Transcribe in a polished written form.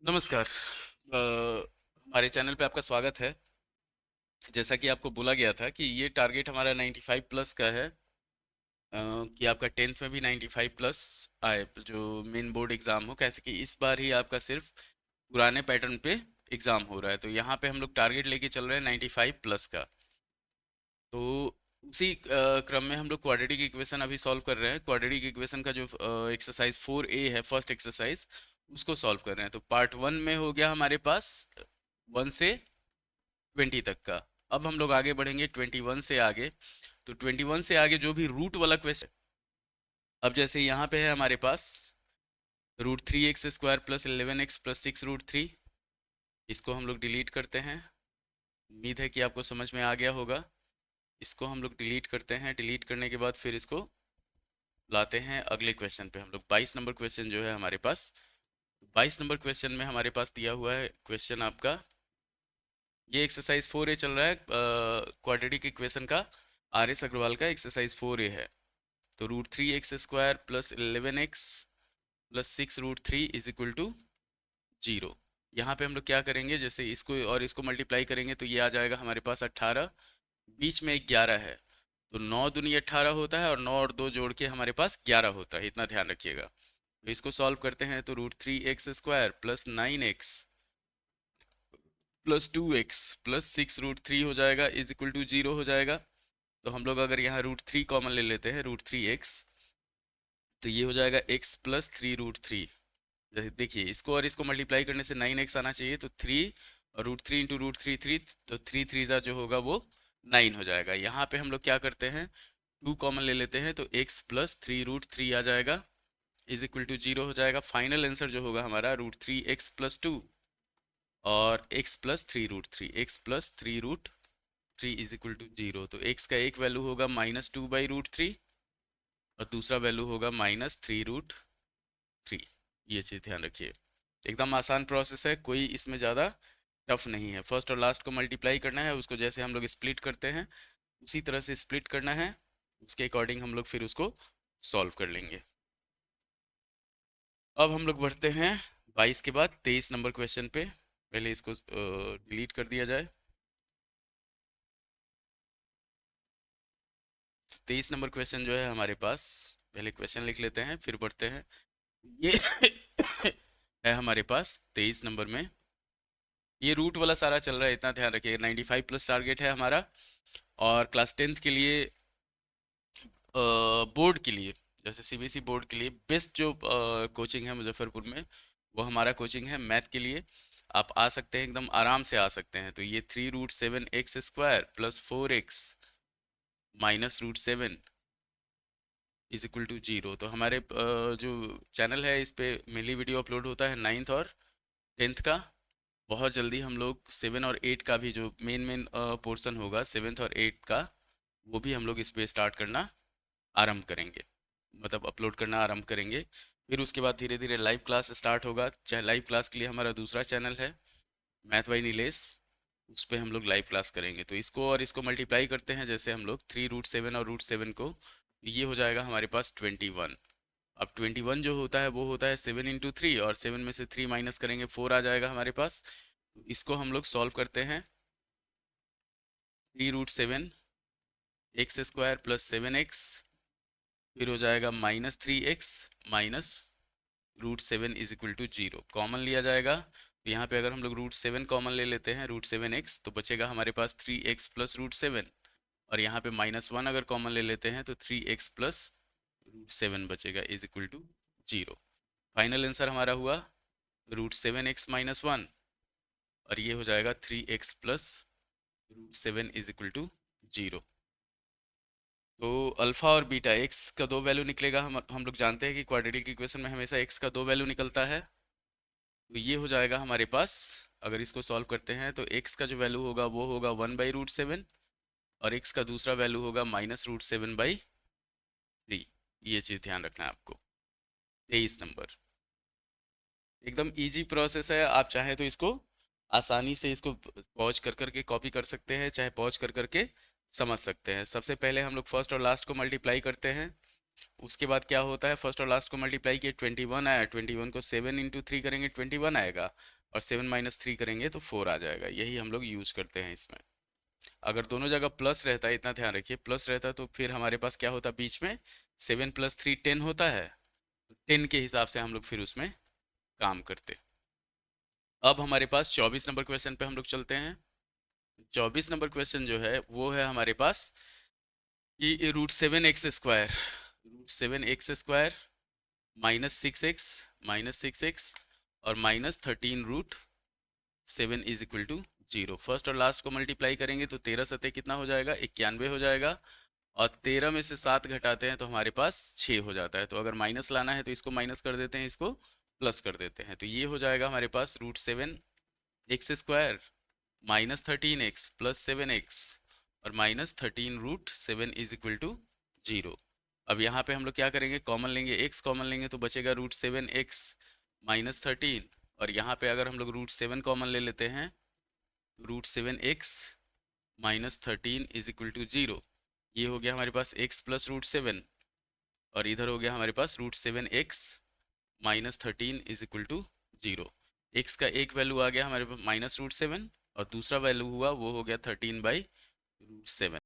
नमस्कार। हमारे चैनल पे आपका स्वागत है। जैसा कि आपको बोला गया था कि ये टारगेट हमारा 95 प्लस का है। कि आपका टेंथ में भी 95 प्लस आए जो मेन बोर्ड एग्ज़ाम हो, कैसे कि इस बार ही आपका सिर्फ पुराने पैटर्न पे एग्ज़ाम हो रहा है, तो यहाँ पे हम लोग टारगेट लेके चल रहे हैं 95 प्लस का। तो उसी क्रम में हम लोग क्वाड्रेटिक इक्वेशन अभी सॉल्व कर रहे हैं। क्वाड्रेटिक इक्वेशन का जो एक्सरसाइज 4A है, फर्स्ट एक्सरसाइज, उसको सॉल्व कर रहे हैं। तो पार्ट 1 में हो गया हमारे पास 1 से 20 तक का। अब हम लोग आगे बढ़ेंगे 21 से आगे। तो 21 से आगे जो भी रूट वाला क्वेश्चन, अब जैसे यहाँ पे है हमारे पास √3x² + 11x + 6√3। इसको हम लोग डिलीट करते हैं। उम्मीद है कि आपको समझ में आ गया होगा। इसको हम लोग डिलीट करते हैं। डिलीट करने के बाद फिर इसको लाते हैं अगले क्वेश्चन पे। हम लोग 22 नंबर क्वेश्चन जो है हमारे पास, 22 नंबर क्वेश्चन में हमारे पास दिया हुआ है क्वेश्चन आपका, ये एक्सरसाइज 4A चल रहा है, क्वाड्रेटिक इक्वेशन का। RS अग्रवाल का एक्सरसाइज 4A है। तो √3x² + 11x + 6√3 = 0। यहाँ पे हम लोग क्या करेंगे, जैसे इसको और इसको मल्टीप्लाई करेंगे तो ये आ जाएगा हमारे पास 18। बीच में एक 11 है, तो 9 दूनी 18 होता है और 9 और 2 जोड़ के हमारे पास 11 होता है। इतना ध्यान रखिएगा। तो इसको सॉल्व करते हैं तो √3x² + 9x + 2x + 6√3 हो जाएगा = 0 हो जाएगा। तो हम लोग अगर यहाँ √3 कॉमन ले लेते हैं, √3x, तो ये हो जाएगा x + 3√3। जैसे देखिए, इसको और इसको मल्टीप्लाई करने से 9x आना चाहिए, तो 3 और √3 × √3 3, तो 3 3 जो होगा वो 9 हो जाएगा। यहाँ पे हम लोग क्या करते हैं, 2 कॉमन ले लेते हैं, तो x + 3√3 आ जाएगा = 0 हो जाएगा। फाइनल आंसर जो होगा हमारा √3x + 2 और x + 3√3, x + 3√3 = 0। तो x का एक वैल्यू होगा -2/√3 और दूसरा वैल्यू होगा -3√3। ये चीज़ ध्यान रखिए। एकदम आसान प्रोसेस है, कोई इसमें ज़्यादा टफ नहीं है। फर्स्ट और लास्ट को मल्टीप्लाई करना है, उसको जैसे हम लोग स्प्लिट करते हैं उसी तरह से स्प्लिट करना है। उसके अकॉर्डिंग हम लोग फिर उसको सॉल्व कर लेंगे। अब हम लोग बढ़ते हैं 22 के बाद 23 नंबर क्वेश्चन पे। पहले इसको डिलीट कर दिया जाए। 23 नंबर क्वेश्चन जो है हमारे पास, पहले क्वेश्चन लिख लेते हैं फिर बढ़ते हैं। ये है हमारे पास 23 नंबर में। ये रूट वाला सारा चल रहा है, इतना ध्यान रखिएगा। 95 प्लस टारगेट है हमारा। और क्लास 10th के लिए, बोर्ड के लिए, जैसे CBSE बोर्ड के लिए बेस्ट जो कोचिंग है मुजफ्फरपुर में, वो हमारा कोचिंग है मैथ के लिए। आप आ सकते हैं, एकदम आराम से आ सकते हैं। तो ये 3√7x² + 4x -√7 = 0। तो हमारे जो चैनल है, इस पे मेनली वीडियो अपलोड होता है 9th और 10th का। बहुत जल्दी हम लोग 7 और 8 का भी जो मेन मेन पोर्शन होगा 7th और 8th का, वो भी हम लोग इस पे स्टार्ट करना आरंभ करेंगे, मतलब अपलोड करना आरंभ करेंगे। फिर उसके बाद धीरे धीरे लाइव क्लास स्टार्ट होगा। चाहे लाइव क्लास के लिए हमारा दूसरा चैनल है मैथ बाई नीलेश, उस पे हम लोग लाइव क्लास करेंगे। तो इसको और इसको मल्टीप्लाई करते हैं, जैसे हम लोग 3√7 और √7 को, ये हो जाएगा हमारे पास 21। अब 21 जो होता है वो होता है 7 × 3, और 7 में से 3 माइनस करेंगे 4 आ जाएगा हमारे पास। तो इसको हम लोग सॉल्व करते हैं। 3√7x² + 7x, फिर हो जाएगा -3x -√7 = 0। कॉमन लिया जाएगा, तो यहाँ पे अगर हम लोग √7 कॉमन ले लेते हैं, √7x, तो बचेगा हमारे पास 3x + √7। और यहाँ पे -1 अगर कॉमन ले लेते हैं तो 3x + √7 बचेगा = 0। फाइनल आंसर हमारा हुआ √7x - 1, और ये हो जाएगा 3x + √7 = 0। तो अल्फा और बीटा, एक्स का दो वैल्यू निकलेगा। हम लोग जानते हैं कि क्वाड्रेटिक इक्वेशन में हमेशा एक्स का दो वैल्यू निकलता है। तो ये हो जाएगा हमारे पास, अगर इसको सॉल्व करते हैं तो एक्स का जो वैल्यू होगा वो होगा 1/√7, और एक्स का दूसरा वैल्यू होगा -√7/3। ये चीज़ ध्यान रखना है आपको। 23 नंबर, एकदम इजी प्रोसेस है। आप चाहें तो इसको आसानी से इसको पॉज कर करके कॉपी कर सकते हैं, चाहे पॉज कर करके समझ सकते हैं। सबसे पहले हम लोग फर्स्ट और लास्ट को मल्टीप्लाई करते हैं। उसके बाद क्या होता है, फर्स्ट और लास्ट को मल्टीप्लाई किए 21 आया, 21 को 7 × 3 करेंगे 21 आएगा, और 7 - 3 करेंगे तो 4 आ जाएगा। यही हम लोग यूज करते हैं इसमें। अगर दोनों जगह प्लस रहता है, इतना ध्यान रखिए, प्लस रहता है तो फिर हमारे पास क्या होता है बीच में, 7 + 3 10 होता है, 10 के हिसाब से हम लोग फिर उसमें काम करते। अब हमारे पास 24 नंबर क्वेश्चन पे हम लोग चलते हैं। 24 नंबर क्वेश्चन जो है वो है हमारे पास कि √7x² √7x² -6x और -13√7 = 0। फर्स्ट और लास्ट को मल्टीप्लाई करेंगे तो 13 सतह कितना हो जाएगा, 91 हो जाएगा, और 13 में से 7 घटाते हैं तो हमारे पास 6 हो जाता है। तो अगर माइनस लाना है तो इसको माइनस कर देते हैं, इसको प्लस कर देते हैं, तो ये हो जाएगा हमारे पास √7x² -13x + 7x और -13√7 = 0। अब यहाँ पे हम लोग क्या करेंगे, कॉमन लेंगे, x कॉमन लेंगे तो बचेगा √7x -13, और यहाँ पे अगर हम लोग √7 कॉमन ले लेते हैं, √7x -13 = 0। ये हो गया हमारे पास x + √7, और इधर हो गया हमारे पास √7x -13 = 0। x का एक वैल्यू आ गया हमारे पास -√7, और दूसरा वैल्यू हुआ वो हो गया 13/√7।